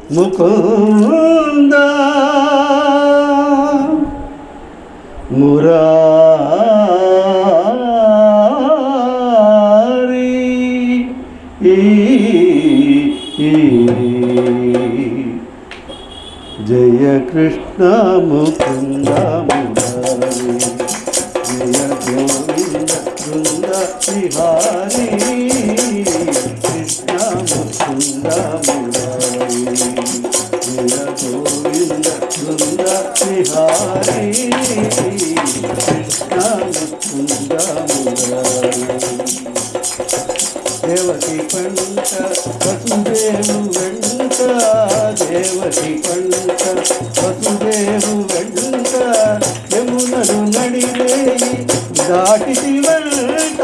ముకుంద మురారి జయ కృష్ణ ముకుంద మురారి జయ గోవింద బృంద విహారీ కృష్ణ ముకుంద మురారి జయ గోవింద బృంద విహారీ కృష్ణ ముకుంద మురారి దేవకి పంట వసుదేవు వెంట దేవకి పంట వసుదేవు వెంట యమునను నడివేయి దాటితి వెంట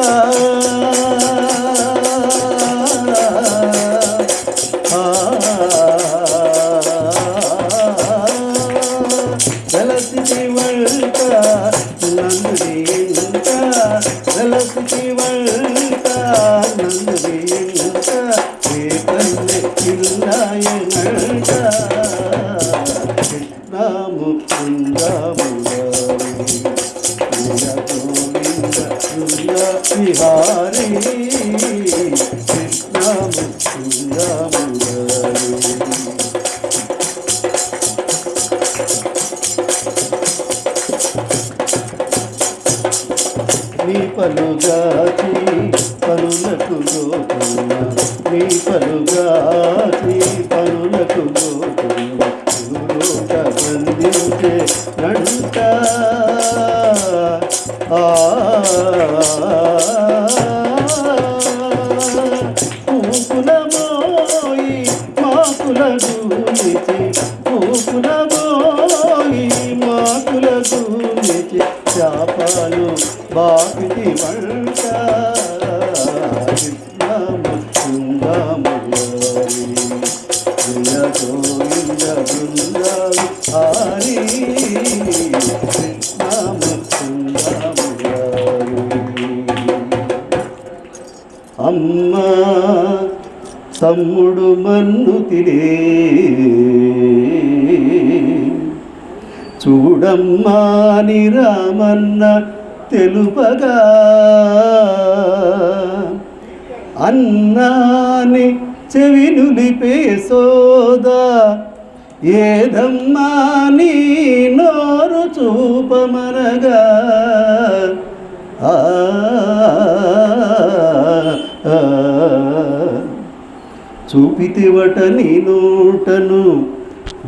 వెలసితి వెంట నందుని ఇంట వెలసితి వెంట నందుని ఇంట ఏ పల్లె ఇల్లాయనంట కృష్ణ ముకుంద మురారి జయ గోవింద బృంద విహారీ కృష్ణ ముకుంద మురారి నీ పలుగాచి పనులకు గోతున్న నీ పలుగాచి పనులకు గోతున్న గురుట బంధించే నంట పూకుల మోయి మాకుల గూలిచి పూకుల మోయి మాకుల గూలిచి శాపాలు బాపిటి వంట కృష్ణ ముకుంద మురారి జయ గోవింద బృంద విహారీ కృష్ణ ముకుంద మురారి అమ్మ తమ్ముడు మన్ను తిరే చూడమ్మా ని రామన్న తెలుపగా అన్నాని చెవినులిపే సోదా ఏదమ్మా నీ నోరు చూపమనగా చూపితివట నీ నోటను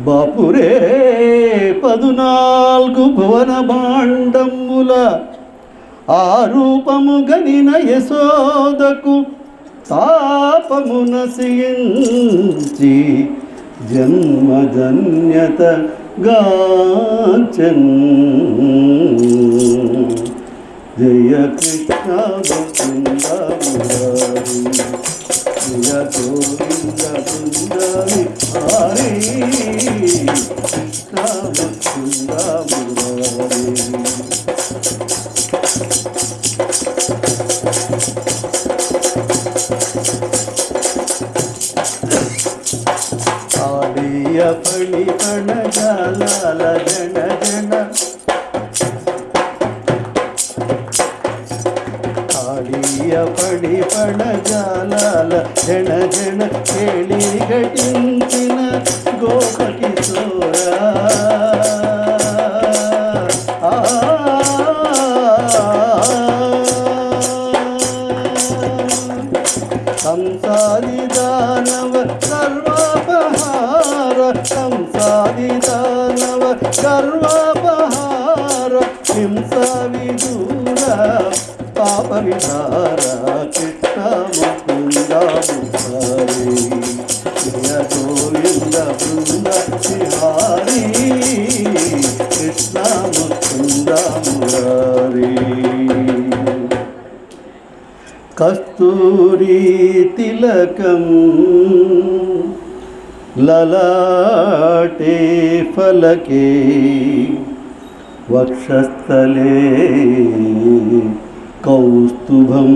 బాపురే 14 భువన భాండముల ఆ రూపము గనిన యశోదకు తాపము నశించి జన్మధన్యత గాంచన్ జయ కృష్ణ ముకుంద మురారి జయ గోవింద బృంద విహారీ కృష్ణ ముకుంద మురారి ఆడియ పడి పణజాల జన జన ఆడియ పడి పణజాల జన జన కేళి ఘటించిన గోపకి సోరా సంసాది దానవ సర్వాపహార సంసాది దానవ సర్వాపహార హింస విదూర పాప విహార కృష్ణ ముకుంద మురారి జయ గోవింద బృంద విహారీ కృష్ణ ముకుంద మురారి కస్తూరి తిలకం లలాటే ఫలకే వక్షస్థలే కౌస్తుభం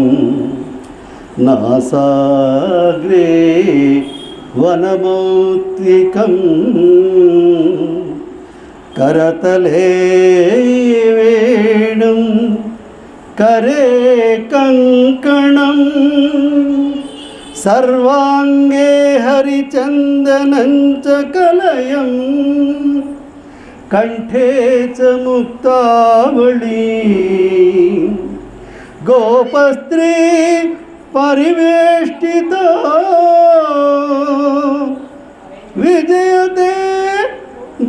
నాసాగ్రే వనమౌత్తికం కరతలే వేణుం करे कंकणं सर्वांगे हरिचंदनं च कलयं कंठे च मुक्तावली गोपस्त्री परिवेष्टिता विजयते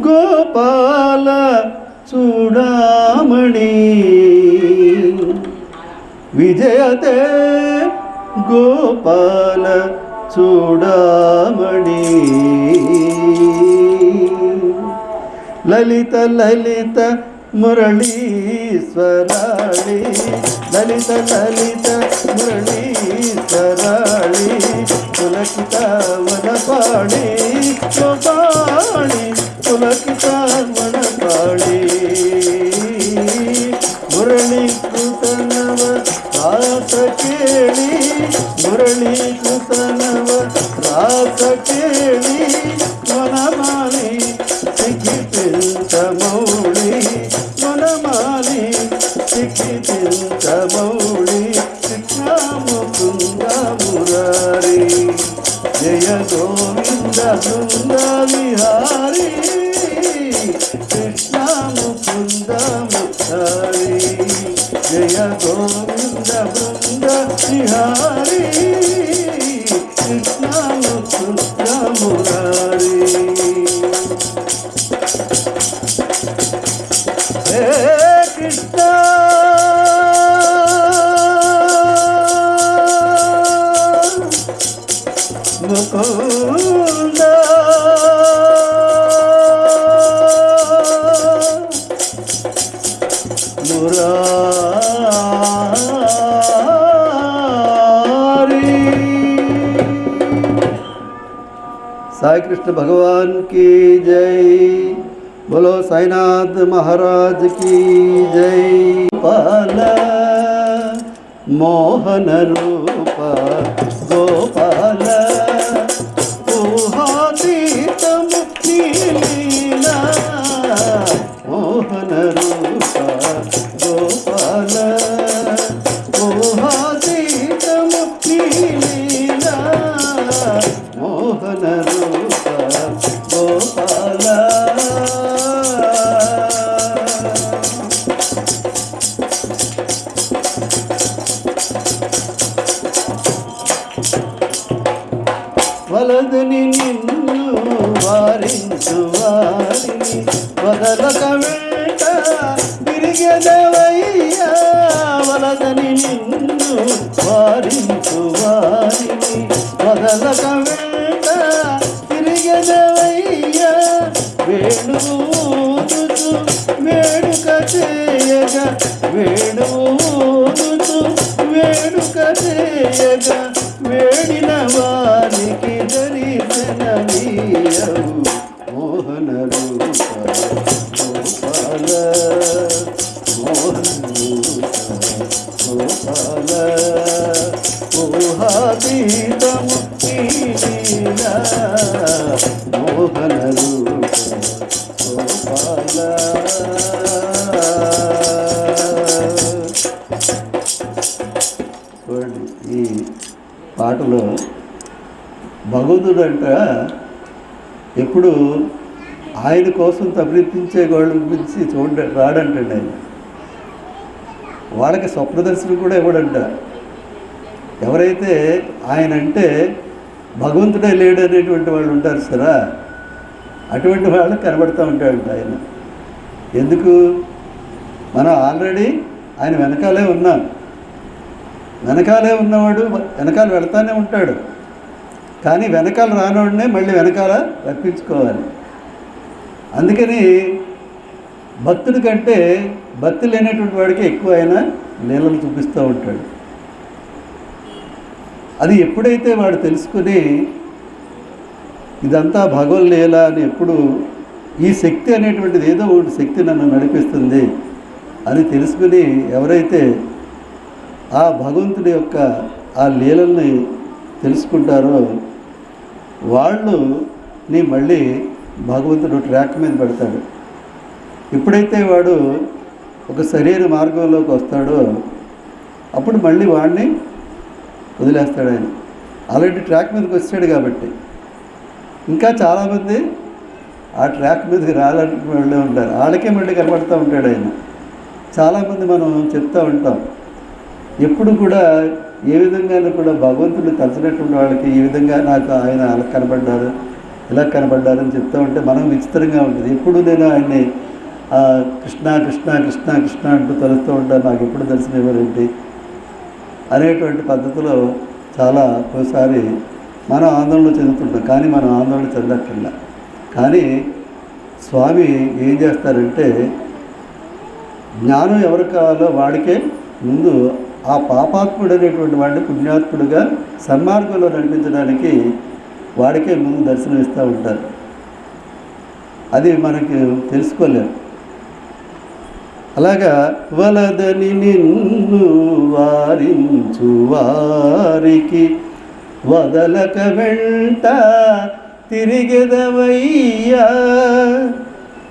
गोपाल चूडामणि विजयते गोपाल चूडामणि ललित ललित मुरलीश्वराणि ललित ललित मुरलीश्वराणि पुलकित वनपाणि शोभाणि पुलकित वनपाणि मुरलीकृत नव रास केळि मुरलीकृत नव रास केळि वनमाली सिखितिंत मौळि वनमाली सिखितिंत मौळि कृष्ण मुकुंद मुरारी जय गोविंद बृंद विहारी कृष्ण मुकुंद मुरारी जय गोविंद बृंद विहारी कृष्ण मुकुंद मुरारी हे कृष्ण मुकुंद मुरारी। साई कृष्ण भगवान की जय। बोलो साईनाथ महाराज की जय। गोपाल मोहन रूप गोपाल ऊहातीत मुक्ति लीला मोहन रूप गोपाल ऊहातीत मुक्ति लीला मोहन रूप गोपाल వలదని నిన్ను వారించు వారిని వదలక వెంట తిరిగెదవయ్యా వలదని నిన్ను వారించు వారిని వదలక వెంట తిరిగెదవయ్యా వేణువుతు వేడుక చేయగా వేణువుతు వేడుక చేయగా వేడిన వారికి దరిశనమీయవు మోహన రూప గోపాల మోహన రూప గోపాల ఊహాతీత ముక్తి లీలా మోహన రూప గోపాల। ఈ పాటలో భగవంతుడు అంట ఎప్పుడు ఆయన కోసం తప్పించే వాళ్ళ గురించి రాడంటండి ఆయన వాళ్ళకి స్వప్నదర్శనం కూడా ఇవ్వడంట ఎవరైతే ఆయన అంటే భగవంతుడే లేడు అనేటువంటి వాళ్ళు ఉంటారు సరా అటువంటి వాళ్ళకి కనబడుతూ ఉంటాడంట ఆయన ఎందుకు మనం ఆల్రెడీ ఆయన వెనకాలే ఉన్నాం వెనకాలే ఉన్నవాడు వెనకాల వెళతానే ఉంటాడు కానీ వెనకాల రానోడినే మళ్ళీ వెనకాల రప్పించుకోవాలి అందుకని భక్తుడి కంటే భక్తి లేనటువంటి వాడికి ఎక్కువ ఆయన లీలలు చూపిస్తూ ఉంటాడు అది ఎప్పుడైతే వాడు తెలుసుకుని ఇదంతా భగవల్లీల అని ఎప్పుడు ఈ శక్తి అనేటువంటిది ఏదో ఒకటి శక్తి నన్ను నడిపిస్తుంది అని తెలుసుకుని ఎవరైతే ఆ భగవంతుడి యొక్క ఆ లీలల్ని తెలుసుకుంటారో వాళ్ళని మళ్ళీ భగవంతుడు ట్రాక్ మీద పెడతాడు. ఎప్పుడైతే వాడు ఒక సరైన మార్గంలోకి వస్తాడో అప్పుడు మళ్ళీ వాడిని వదిలేస్తాడు ఆయన. ఆల్రెడీ ట్రాక్ మీదకి వచ్చాడు కాబట్టి. ఇంకా చాలామంది ఆ ట్రాక్ మీదకి రాలని వెళ్ళే ఉంటారు, వాళ్ళకే మళ్ళీ కనబడుతూ ఉంటాడు ఆయన. చాలామంది మనం చెప్తూ ఉంటాం, ఎప్పుడు కూడా ఏ విధంగానూ కూడా భగవంతుడిని తలచినటువంటి వాళ్ళకి ఈ విధంగా నాకు ఆయన అలా కనబడ్డారు, ఇలా కనబడ్డారు అని చెప్తూ ఉంటే మనం విచిత్రంగా ఉంటుంది. ఎప్పుడు నేను ఆయన్ని కృష్ణ కృష్ణ కృష్ణ కృష్ణ అంటూ తలుస్తూ ఉంటాను, నాకు ఎప్పుడు దర్శనం ఇవ్వరేంటి అనేటువంటి పద్ధతిలో చాలా ఒకసారి మనం ఆందోళన చెందుతుంటాం. కానీ మనం ఆందోళన చెందక్కర్లా. కానీ స్వామి ఏం చేస్తారంటే, జ్ఞానం ఎవరికి కావాలో వాడికే ముందు ఆ పాపాత్ముడు అనేటువంటి వాడిని పుణ్యాత్ముడుగా సన్మార్గంలో నడిపించడానికి వాడికే ముందు దర్శనం ఇస్తూ ఉంటారు. అది మనకి తెలుసుకోలేము. అలాగా వలదని నిన్ను వారించు వారికి వదలక వెంట తిరిగెదవయ్యా,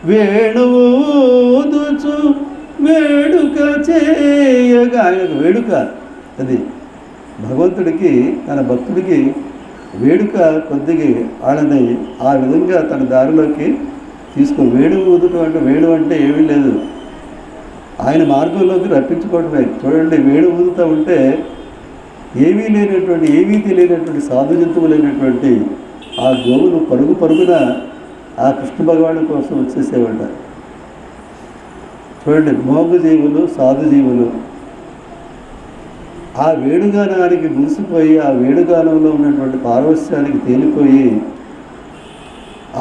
వేణువుదుచు వేడుక చేయగా. ఆయనకు వేడుక అది, భగవంతుడికి తన భక్తుడికి వేడుక కొద్దిగా వాళ్ళని ఆ విధంగా తన దారిలోకి వేణువు ఊదటం అంటే వేణువు అంటే ఏమీ లేదు, ఆయన మార్గంలోకి రప్పించుకోవడమే. చూడండి, వేణువు ఊదుతూ ఉంటే ఏమీ తెలియనటువంటి సాధు జంతువులైనటువంటి ఆ గోవులు పరుగున ఆ కృష్ణ భగవాను కోసం వచ్చేసేవాట. చూడండి, మోగ జీవులు సాధు జీవులు ఆ వేణుగానానికి మురిసిపోయి, ఆ వేణుగానంలో ఉన్నటువంటి పారవస్యానికి తేలిపోయి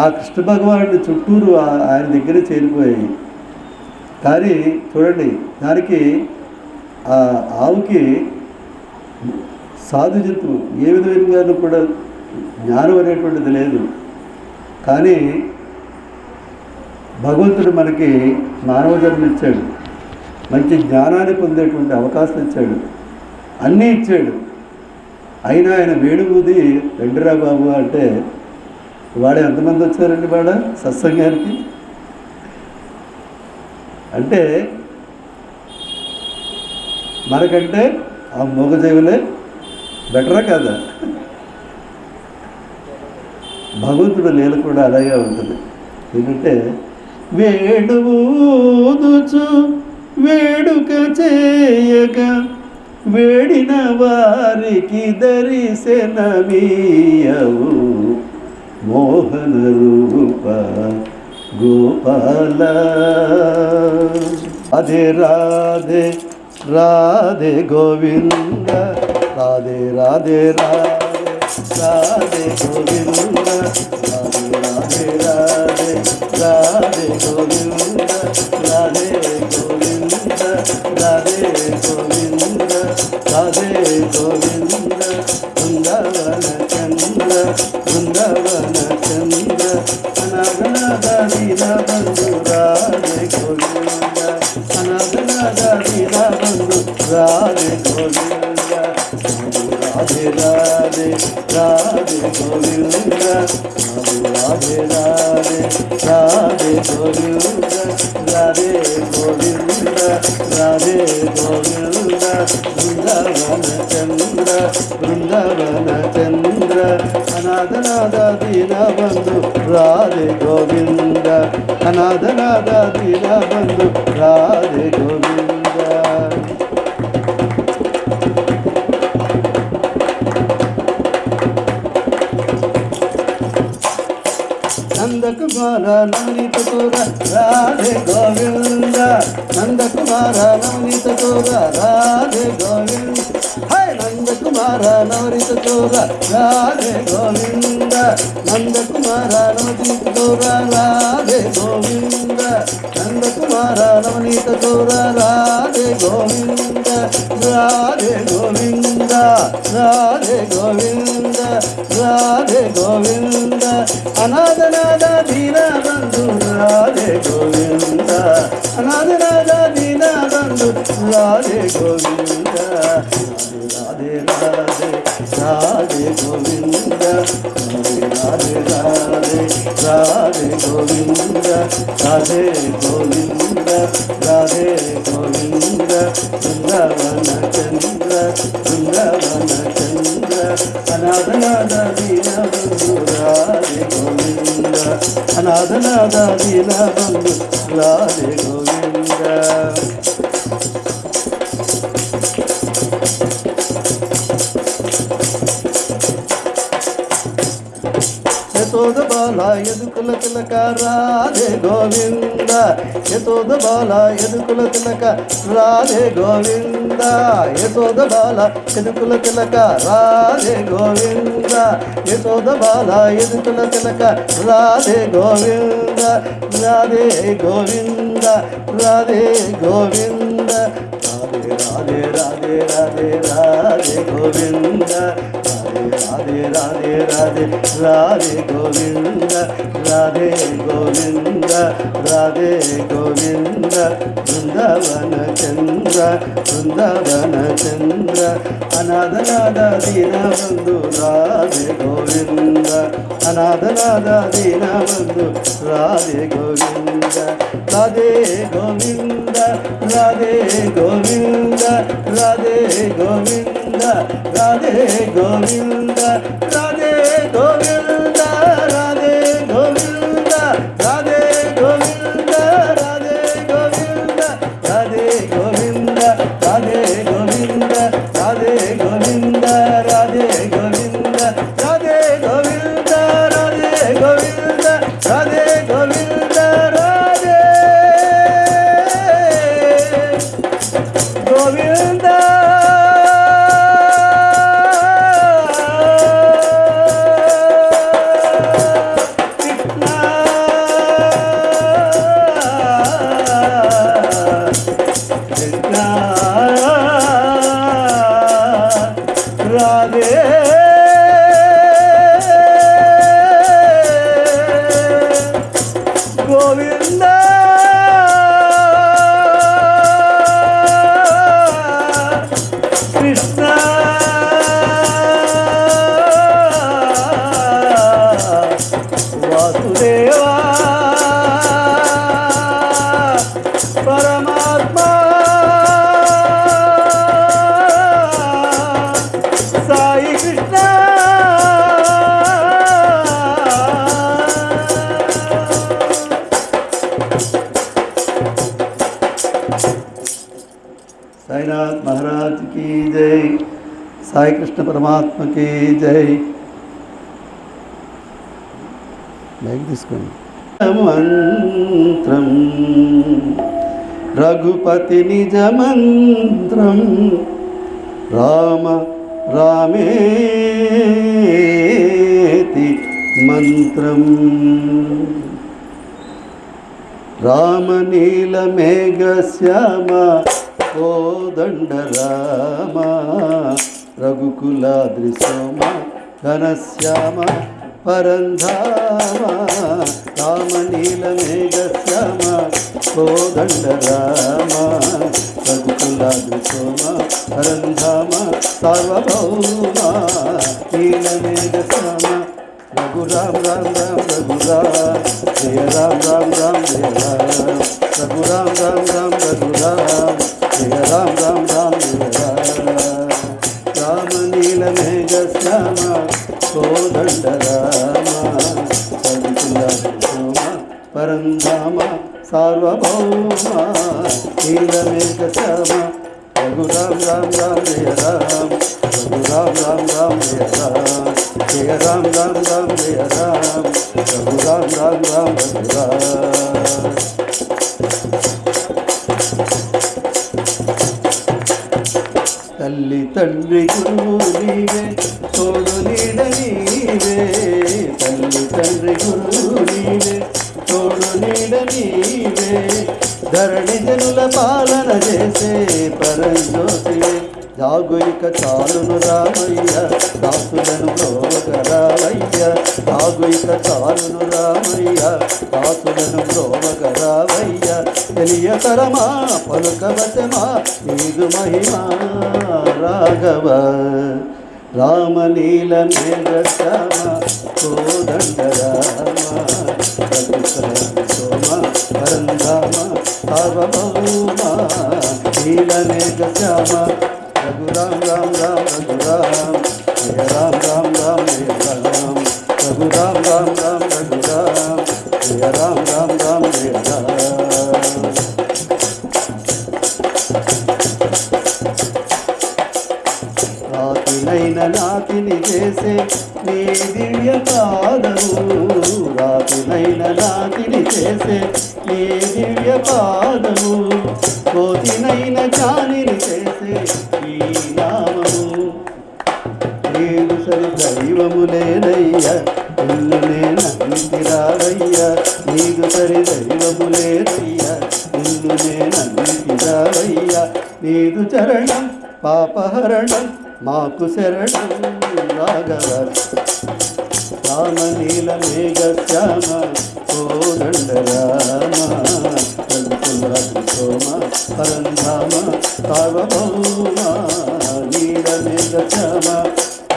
ఆ కృష్ణ భగవానుడి చుట్టూరు ఆయన దగ్గర చేరిపోయాయి. కానీ చూడండి, దానికి ఆ ఆవుకి సాధు జంతువు ఏ విధంగానూ కూడా జ్ఞానం అనేటువంటిది లేదు. కానీ భగవంతుడు మనకి మానవ జన్మ ఇచ్చాడు, మంచి జ్ఞానాన్ని పొందేటువంటి అవకాశం ఇచ్చాడు, అన్నీ ఇచ్చాడు. అయినా ఆయన వేణువుది రెండురా బాబు అంటే వాడు ఎంతమంది వచ్చారండి వాడ సత్సంగానికి? అంటే మనకంటే ఆ మూగజీవులే బెటరా కాదా? భగవంతుడు లీల కూడా అలాగే ఉంటుంది. ఏంటంటే వేణువుదుచు వేడుక చేయక వేడిన వారికి దర్శనమీయవు మోహన రూప గోపాల. రాధే రాధే రాధే గోవింద, రాధే రాధే రాధే రాధే గోవింద, రాధే రాధే రాధే రాధే గోవింద, రాధే గోవింద, రాధే గోవింద, రాధే గోవింద. బృందావన చంద్ర బృందావన చంద్ర అనాథనాథ వీరా బంధు రాధే గోవింద, అనాథనాథ వీరా బంధు రాధే గోవింద. రాధే రాధే రాధే గోవింద, రాధే రాధే రాధే గోవింద, రాధే గోవింద, రాధే గోవింద. బృందావన చంద్ర బృందావన చంద్ర అనాథనాథ దీనా బంధు రాధే గోవింద, అనాథనాథ దీనా బంధు రాధే గోవింద. నందకుమార నవనీత చోర రాధే గోవింద, నందకుమార నవనీత చోర రాధే గోవింద. హై నందకుమార నవనీత చోర రాధే గోవింద, నందకుమార నవనీత చోర రాధే గోవింద, నందకుమార నవనీత చోర రాధే గోవింద, రాధే గోవింద, రాధే గోవింద, రాధే గోవింద. అనాథనాథ దీనా బంధు రాధే గోవింద, అనాథనాథ దీనా బంధు రాధే గోవింద. రాధే రాధే రాధే గోవింద, రాధే రాధే రాధే గోవింద రాధే గోవింద రాధే గోవింద బృందావన చంద్ర బృందావన చంద్ర అనాథనాథ దీన బంధు రాధే గోవింద అనాథనాథ దీన బంధు రాధే గోవింద యశోద బాల యదుకుల తిలక రాధే గోవింద యశోద బాల యదుకుల తిలక రాధే గోవింద యశోద బాల యదుకుల తిలక రాధే గోవింద యశోద బాల యదుకుల తిలక రాధే గోవింద రాధే గోవింద రాధే గోవింద రాధే రాధే రాధే రాధే గోవింద రాధే రాధే రాధే రాధే గోవింద రాధే గోవింద రాధే గోవింద బృందావన చంద్ర బృందావన చంద్ర అనాథనాథ దీన బంధు రాధే గోవింద అనాథనాథ దీన బంధు రాధే గోవింద రాధే గోవింద రాధే గోవింద రాధే గోవింద రాధే గోవింద రాధే గోవింద రాధే గోవింద రాధే గోవింద రాధే గోవింద రాధే గోవింద రాధే గోవింద రాధే గోవింద రాధే గోవింద రాధే గోవింద రాధే గోవింద రాధే గోవింద రాధే గోవింద రాధే గోవింద కృష్ణ వాసుదేవా పరమాత్మ సాయి కృష్ణ సాయినాథ్ మహారాజ్ की जय సాయి కృష్ణ పరమాత్మ की जय లైక్ తీసుకోండి మంత్రం రఘుపతి నిజ మంత్రం రామ రామేతి మంత్రం రామనీల మేఘ శ్యామ కోదండ రామ రఘుకులాద్రి సోమ ఘనశ్యామ పరంధామ రామనీల మేఘ శ్యామ కోదండ రామ రఘుకులాద్రి సోమ పరంధామ సార్వభౌమ నీల మేఘ శ్యామ రఘు రామ రామ రామ రఘు రామ జయ రామ రామ రామ జయ రామ రఘు రామ రామ రామ రఘు రామ జయ రామ రామ రామ జయ రామ రామ నీల మేఘ శ్యామ కోదండ రామ రఘుకులాద్రి సోమ పరంధామ సార్వభౌమ నీల మేఘ శ్యామ రఘు రామ రామ రామ జయ రామ రఘు రామ రామ రామ జయ రామ జయ రామ రామ రామ జయ రామ రఘు రామ రామ రామ రఘు రామ తల్లి తండ్రి గురువు నీవే తోడు నీడ నీవే తల్లి తండ్రి గురువు నీవే తోడు నీడ నీవే ధరణి జనుల పాలన చేసే పరంజ్యోతివే జాగు ఇక చాలును రామయ్య దాసులను ప్రోవగరావయ్య జాగు ఇక చాలును రామయ్య దాసులను ప్రోవగరావయ్య తెలియతరమా పలుకవశమా నీదు మహిమా రాఘవ రామలీల మేఘశ్యామ కోదండ రామ సోమ పరంధామ సార్వభౌమ నీల మేఘశ్యామ రఘురామ్ రామ్ రామ్ రఘురామ్ జయ రామ్ రామ్ రామ్ జయ రామ్ రఘురామ్ రామ్ రామ్ రఘురామ్ జయ రామ్ రామ్ రామ్ జయ రామ్. రాతినైన నాతిని చేసే నీ దివ్య పాదము, రాతినైన నాతిని చేసే నీ దివ్య పాదము, కోతినైన జానిని చేసే నీ నామము. నీదు సరి దైవము లేనయ్య నిన్ను నేనన్నిటి రావయ్య, నీదు సరి దైవము లేనయ్య నిన్ను నేనన్నిటి రావయ్య. నీదు చరణం పాపహరణం మాకు శరణం రాఘవ. రామలీల మేఘశ్యామ కోదండ రామ సోమ పరంధామ సార్వభౌమ నీల మేఘశ్యామ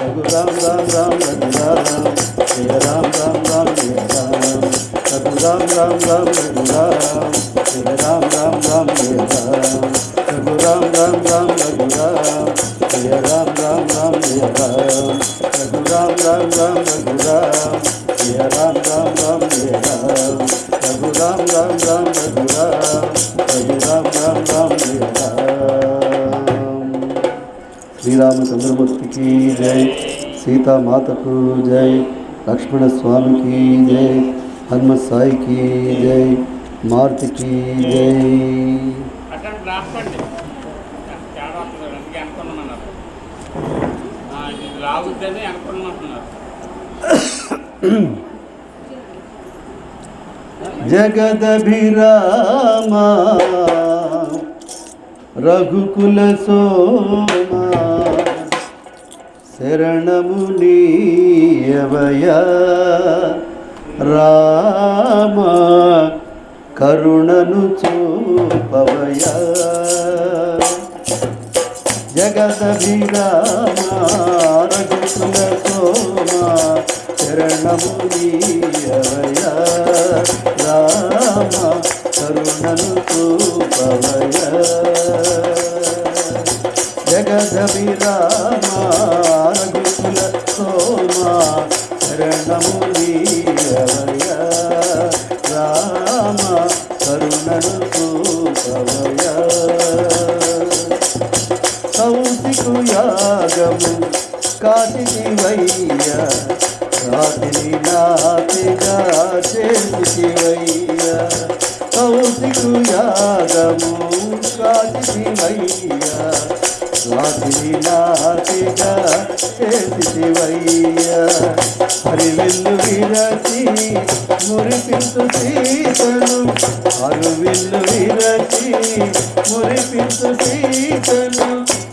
రఘురామ్ రామ్ రామ్ రఘురామ్ జయ రామ్ రామ్ రామ్ జయ రామ్ రఘురామ్ రామ్ రామ్ రఘురామ్ జయ రామ్ రామ్ రామ్ జయ రామ్ రఘురామ్ రామ్ రామ్ రఘురామ్ జయ రామ్ రామ్ రామ్ జయ రామ్ రఘురామ్ రామ్ రామ్ రఘురామ్ జయ రామ్ రామ్ రామ్ జయ రామ్ రఘురామ్ రామ్ రామ్ రఘురామ్ రఘురామ్ రామ్ రామ్ జయ రామ్. శ్రీరామచంద్రమూర్తికి జై, సీతామాతకు జై, లక్ష్మణ స్వామికి జై, హనుమత్ సాయికి జై, మారుతికి జై. జగదభిరామ రఘుకుల సోమ శరణము నీయవయ రామ కరుణను చూపవయ. జగదభిరామ రఘుకుల సోమ శరణము నీయవయ రామ కరుణను చూపవయ. జగదభిరామ రఘుకుల సోమ శరణము నీయవయ రామ కరుణను చూపవయ. కౌశికు యాగము కాశివయ్య రాతిని నాతిగా చేసివయ్య. కౌశికు యాగము కాశివయ్య రాతిని నాతిగా చేసివయ్య. హరివిల్లు విరచి మురిపించు సీతను, హరివిల్లు విరచి మురిపించు సీతను,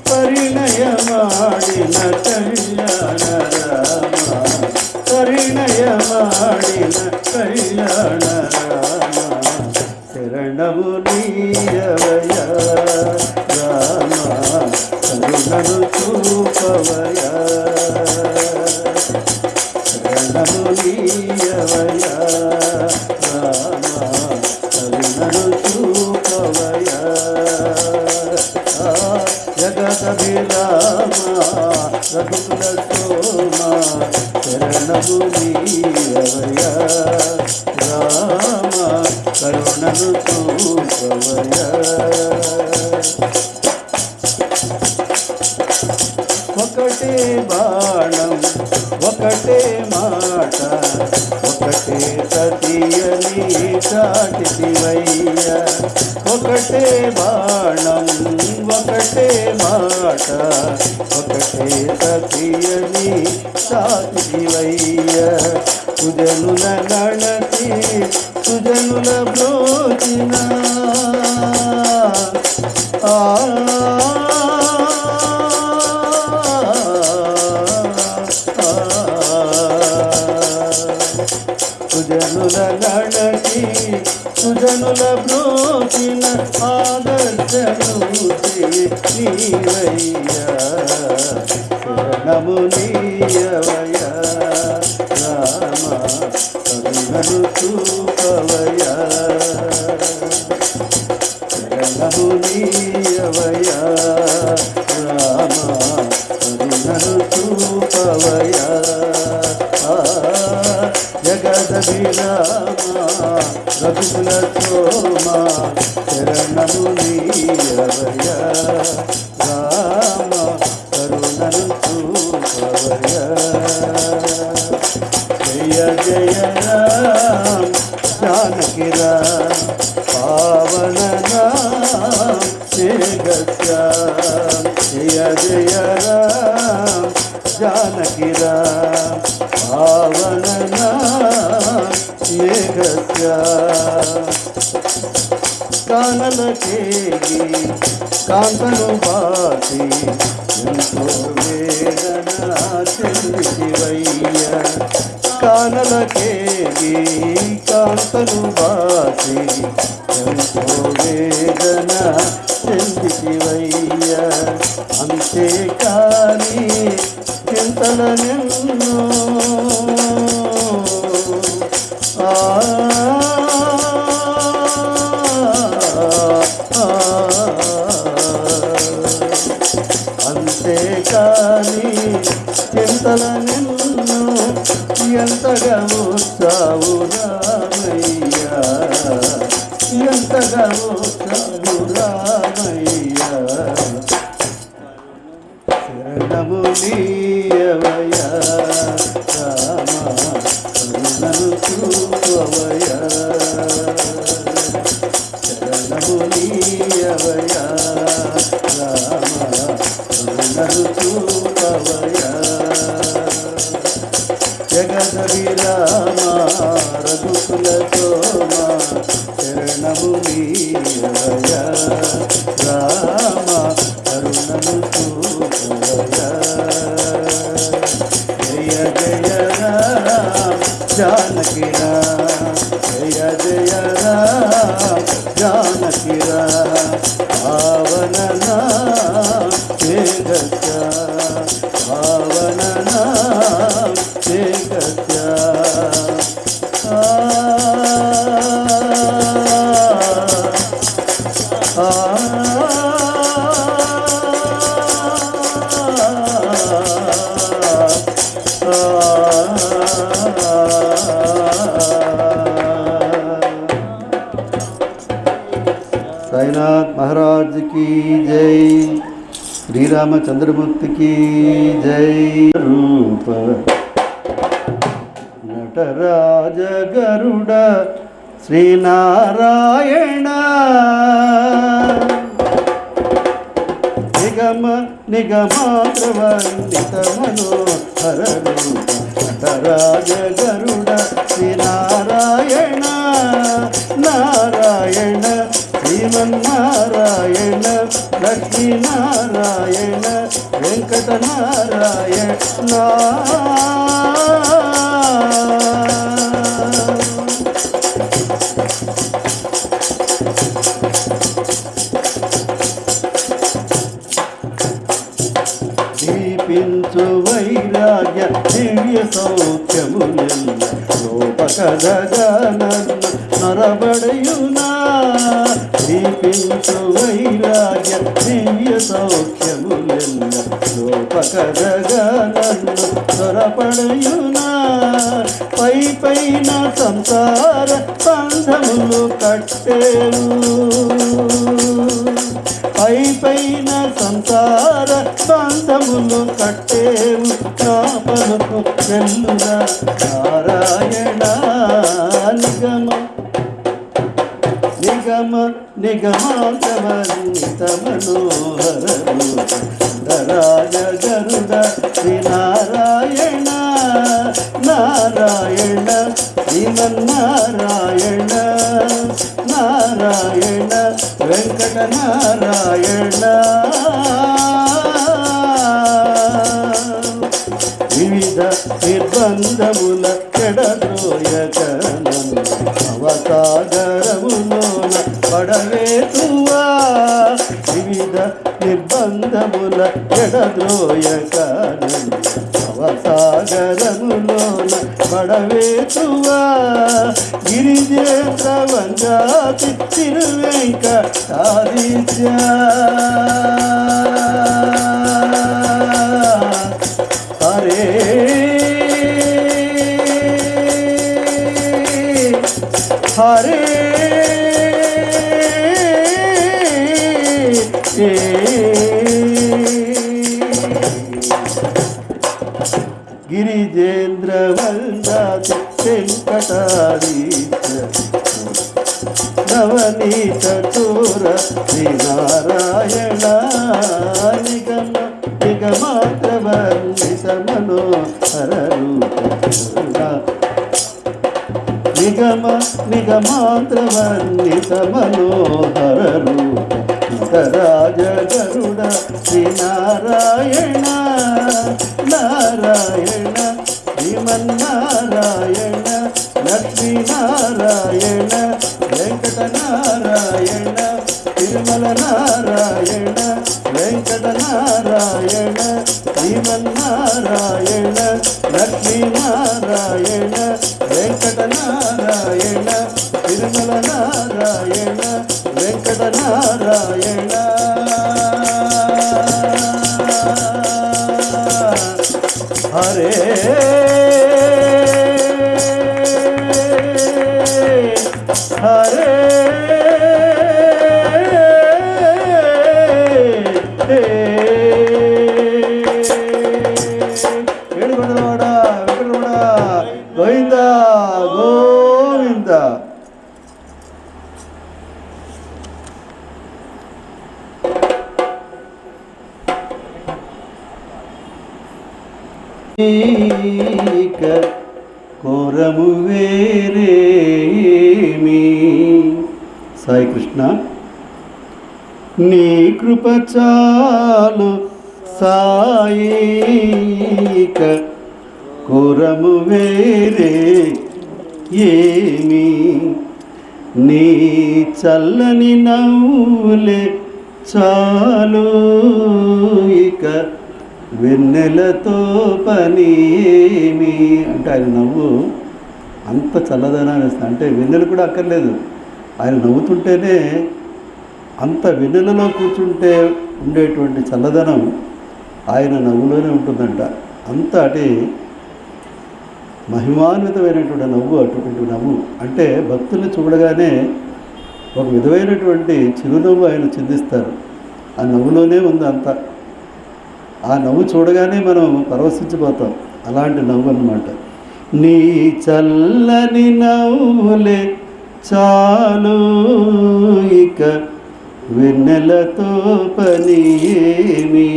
పరిణయమాడిన కళ్యాణ రామ, పరిణయమాడిన కళ్యాణ రామ. శరణము నీయవయ రామ కరుణను చూపవయ. శరణము నీయవయ రామ కరుణను చూపవయ. జగదభిరామ రఘుకుల సోమ శరణము నీయవయ రామ కరుణను చూపవయ. ఒకటే బాణం ఒకటే మాట ఒకటే సతియని చాటివయ్య. ఒకటే బాణం ఒకటే మాట ఒకటే సతియని చాటివయ్య. సుజనుల నడచి సుజనుల బ్రోచిన సుజనుల నడచి సుజనుల బ్రోచిన ఆదర్శను నీవయ్య. శరణము నీయవయ రామ కరుణను చూపవయ శరణము నీయవయ రామ కరుణను చూపవయ జగదభిరామ రఘుకుల సోమ శరణము నీయవయ రామ కరుణను చూపవయ జయ జయ రామ జానకి రామ పావన నామ జయ జయ రామ జానకి రామ పావన కానలకేగి కాంతను బాసి ఎంతో వేదన చెందివయ్య కానలకేగి కాంతను బాసి ఎంతో వేదన చెందివయ్య అంతేకాని చింతల నిన్ను అంతేకాని చింతల నిన్ను ఎంతగా వచ్చావు రామయ్యా ఎంతగా వచ్చావు రామయ్యా శరణము నీయవయ రామ కరుణను చూపవయ శరణము నీయవయ రామ కరుణను చూపవయ జగదభిరామ రఘుకుల సోమ శరణము నీయవయ రామ కరుణను చూపవయ జయ జయ రామ జానకి రామ జయ జయ రామ జానకి రామ పావన నామ పావన నామ साईनाथ महाराज की जय, श्री रामचंद्रमूर्ति की जय। रूप नटराज गरुड़ श्री नारायण निगम निगमात्रवन्दित मनोहर रूप नटराज गरुड़ श्री नारायण नारायण श्रीमन्नारायण लक्ष्मीनारायण वेंकटनारायण దీపించు వైరాగ్య దివ్య సౌఖ్యములెల్ల లోపకదగనన్న నరబడయునా దీపించు వైరాగ్య దివ్య సౌఖ్యములెల్ల లోపకదగనన్న నరబడయునా పై పైన సంసార బంధములు కట్టేవు పై పైన సంసార బంధములు కట్టేవు నా పలుకు చెల్లుగా నారాయణ నిగమ నిగమ నిగమాంతమన్విత మనోహర రాజ గరుడ శ్రీ నారాయణ నారాయణ శ్రీమన్నారాయణ నారాయణ వెంకటనారాయణ వివిధ నిర్బంధముల చెడద్రోయకనను అవసాగరములోన పడవేతువా వివిధ నిర్బంధముల ఎడద్రోయకానండి అవసాగరములోన పడవేతువా గిరిజేంద్ర వంజాతి తిరువెంకటాదిత్య హరే హరే గిరిజేంద్ర వందాతి వెంకటాదీశ నవనీత చోర శ్రీనారాయణ నిగమ నిగమాత్రవర్ణిత మనోహర రూప నిగమ నిగమాత్రవర్ణిత మనోహర రూప రాజ గరుడ శ్రీనారాయణ నారాయణ శ్రీమన్నారాయణ లక్ష్మీనారాయణ వెంకటనారాయణ తిరుమల నారాయణ వెంకటనారాయణ శ్రీమన్నారాయణ లక్ష్మీనారాయణ వెంకటనారాయణ తిరుమల నారాయణ వెంకటనారాయణ హరే హరే ఏడుకొండలవాడ వెంకటరమణ గోవింద గోవింద. కోరము వేరేమి సాయి కృష్ణ నీ కృప చాలు సాయిక కోరము వేరే ఏమి నీ చల్లని నవ్వులే చాలు ఇక వెన్నెలతో పని ఏమి అంటే ఆయన నవ్వు అంత చల్లదనాన్ని ఇస్తుంది. అంటే వెన్నెల కూడా అక్కర్లేదు, ఆయన నవ్వుతుంటేనే అంత వెన్నెలలో కూర్చుంటే ఉండేటువంటి చల్లదనం ఆయన నవ్వులోనే ఉంటుందంట. అంత అటు మహిమాన్వితమైనటువంటి నవ్వు, అటువంటి నవ్వు అంటే భక్తుల్ని చూడగానే ఒక విధమైనటువంటి చిరునవ్వు ఆయన చిందిస్తారు. ఆ నవ్వులోనే ఉంది అంతా. ఆ నవ్వు చూడగానే మనం పరవశించిపోతాం. అలాంటి నవ్వు అన్నమాట. నీ చల్లని నవ్వులే చాలు ఇక వెన్నెలతో పని ఏమి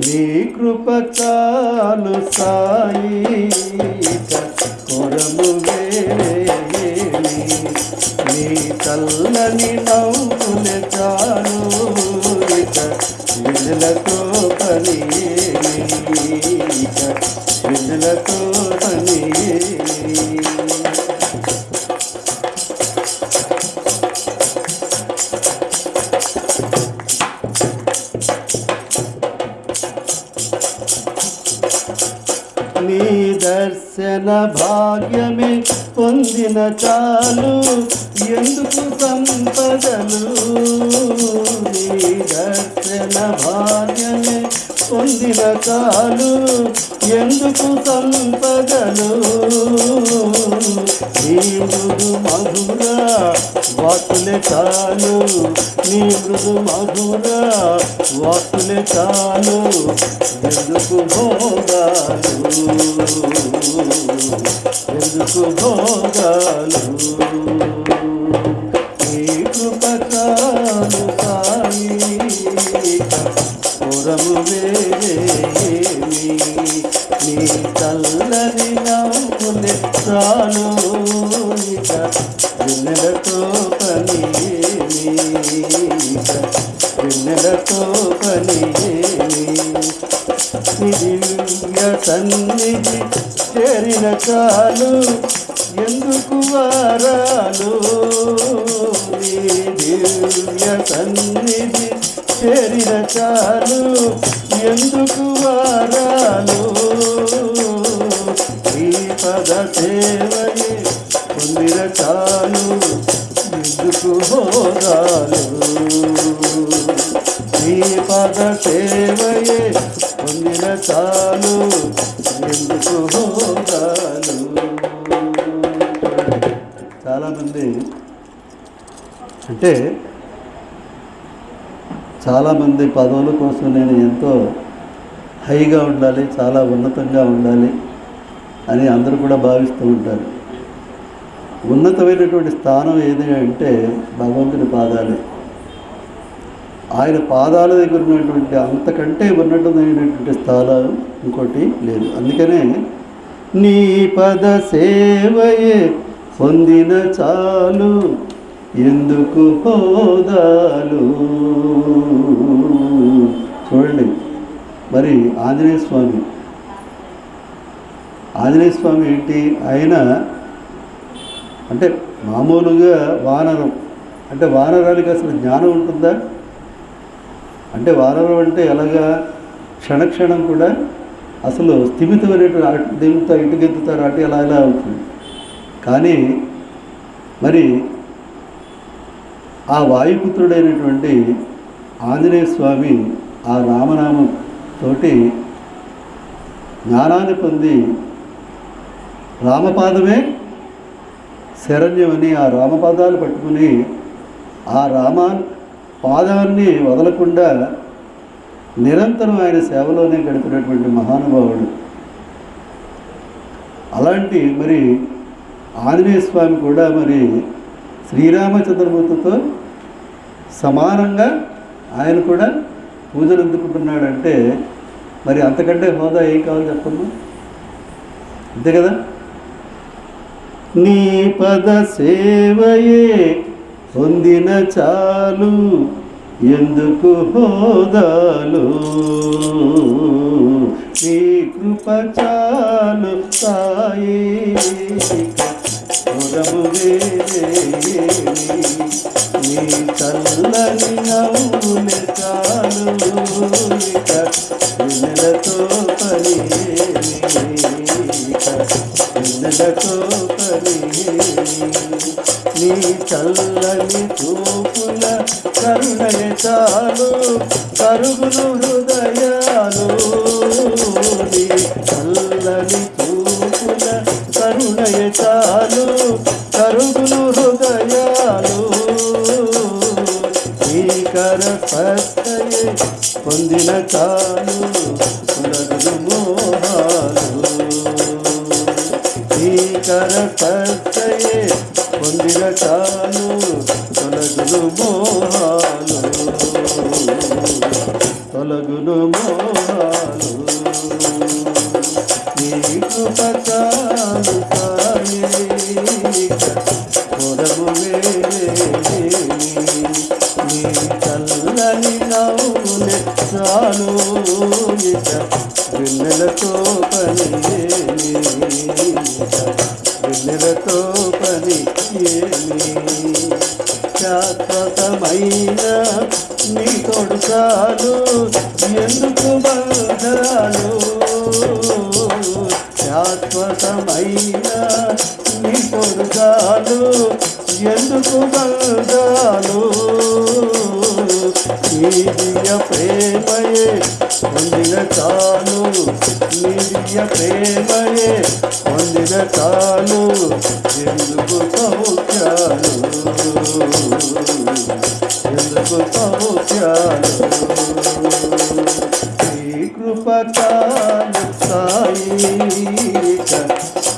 నీ కృప చాలు సాయి ఇక కొరము వేరేమి నీ చల్లని నవ్వులే చాలు ఇక వెన్నెలతో పని ఏమి ఇక వెన్నెలతో పని ఏమి. నీ దర్శన భాగ్యమే పొందిన చాలు ఎందుకు సంపదలు నీ దర్శన భాగ్యమే పొందిన చాలు ఎందుకు సంపదలు నీ మృదు మధుర వాకులే చాలు నీ మృదు మధుర వాకులే చాలు ఎందుకు భోగాలు ఎందుకు భోగాలు నీ కృప చాలు సాయి పురము వేరేమి నీ చల్లని నవ్వులే చాలు ఇక వెన్నెలతో పని ఏమి ఇక వెన్నెలతో పని ఏమి దివ్య సన్నిధి చేరిన చాలు ఎందుకు వారాలు నీ దివ్య సన్నిధి చాలు ఎందుకు వారాలు నీ పద సేవయే పొందిన చాలు ఎందుకు హోదాలు నీ పద సేవయే పొందిన చాలు ఎందుకు హోదాలు. చాలామంది అంటే చాలామంది పదవుల కోసం నేను ఎంతో హైగా ఉండాలి, చాలా ఉన్నతంగా ఉండాలి అని అందరూ కూడా భావిస్తూ ఉంటారు. ఉన్నతమైనటువంటి స్థానం ఏది అంటే భగవంతుని పాదాలే. ఆయన పాదాల దగ్గర ఉన్నటువంటి అంతకంటే ఉన్నతమైనటువంటి స్థానం ఇంకోటి లేదు. అందుకనే నీ పద సేవయే పొందిన చాలు ఎందుకు హోదాలు. చూడండి, మరి ఆంజనేయ స్వామి ఏంటి? ఆయన అంటే మామూలుగా వానరం, అంటే వానరానికి అసలు జ్ఞానం ఉంటుందా? అంటే వానరం అంటే ఎలాగా క్షణక్షణం కూడా అసలు స్థిమితమైనటువంటి దీంతో ఇటుకెత్తుతారు, అటు ఎలా ఎలా అవుతుంది. కానీ మరి ఆ వాయుపుత్రుడైనటువంటి ఆంజనేయ స్వామి ఆ రామనామం తోటి జ్ఞానాన్ని పొంది రామపాదమే శరణ్యమని ఆ రామపాదాలు పట్టుకుని ఆ పాదాన్ని వదలకుండా నిరంతరం ఆయన సేవలోనే గడిపినటువంటి మహానుభావుడు. అలాంటి మరి ఆంజనేయ స్వామి కూడా మరి శ్రీరామచంద్రమూర్తితో సమానంగా ఆయన కూడా పూజలు అందుకుంటున్నాడంటే మరి అంతకంటే హోదా ఏం కావాలి చెప్పమ్మా? అంతే కదా. నీ పద సేవయే పొందిన చాలు ఎందుకు హోదాలు నీ కృప చాలు సాయి నీ చల్లని నవ్వులే చాలు వెన్నెలతో పని నీ చల్లని చూపుల కరుణయ చాలు కరుగును హృదయాలు నీ చల్లని చూపుల కరుణయ చాలు కరుగును హృదయాలు నీకర స్పర్శయే పొందిన చాలు తొలగును మోహాలు నీకర స్పర్శయే పొందిన చాలు తొలగును మోహాలు తొలగును మోహాలు నీ కృప చాలు సాయి పొరము నీ చల్లని నవ్వులే చాలు వెన్నెలతో పని వెన్నెలతో పని శాశ్వతమైన నీ తోడు చాలు ఎందుకు బంధాలు శాశ్వతమైన నీ తోడు చాలు ఎందుకు బంధాలు నీ దివ్య ప్రేమయే పొందిన చాలు నీ దివ్య ప్రేమయే పొందిన చాలు ఎందుకు సౌఖ్యాలు ఎందుకు సౌఖ్యాలు నీ కృప చాలు సాయి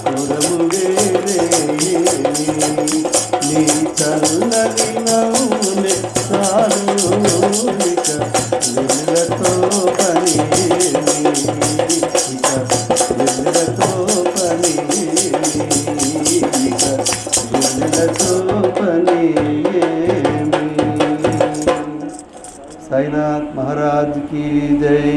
కొరము నీ చల్లని నవ్వులే చాలు వెన్నెలతో పని వెన్నెలతో పని వెన్నెలతో పని. సాయినాథ్ మహారాజ్ की जय.